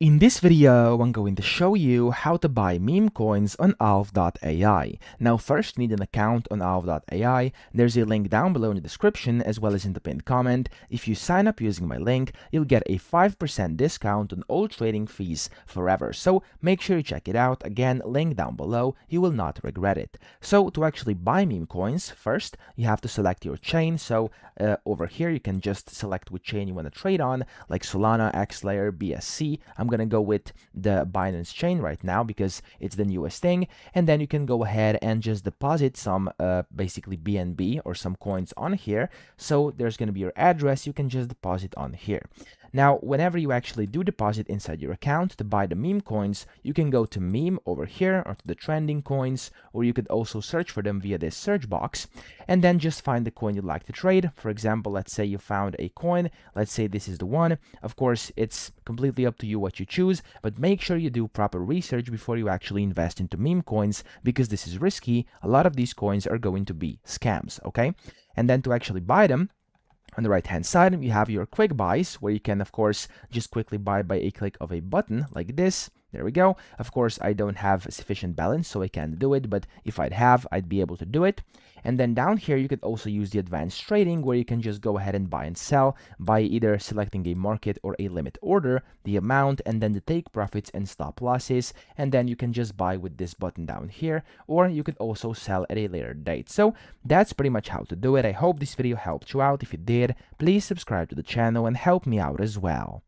In this video, I'm going to show you how to buy meme coins on Alph AI. Now first, you need an account on Alph AI. There's a link down below in the description as well as in the pinned comment. If you sign up using my link, you'll get a 5% discount on all trading fees forever. So make sure you check it out. Again, link down below. You will not regret it. So to actually buy meme coins, first, you have to select your chain. So over here, you can just select which chain you want to trade on, like Solana, XLayer, BSC. I'm going to go with the Binance chain right now because it's the newest thing, and then you can go ahead and just deposit some basically BNB or some coins on here. So there's going to be your address. You can just deposit on here. Now, whenever you actually do deposit inside your account to buy the meme coins, you can go to meme over here or to the trending coins, or you could also search for them via this search box and then just find the coin you'd like to trade. For example, let's say you found a coin. Let's say this is the one. Of course, it's completely up to you what you choose, but make sure you do proper research before you actually invest into meme coins because this is risky. A lot of these coins are going to be scams, okay? And then to actually buy them, on the right hand side, you have your quick buys where you can, of course, just quickly buy by a click of a button like this. There we go. Of course, I don't have sufficient balance, so I can't do it, but if I'd have, I'd be able to do it. And then down here, you could also use the advanced trading where you can just go ahead and buy and sell by either selecting a market or a limit order, the amount, and then the take profits and stop losses. And then you can just buy with this button down here, or you could also sell at a later date. So that's pretty much how to do it. I hope this video helped you out. If it did, please subscribe to the channel and help me out as well.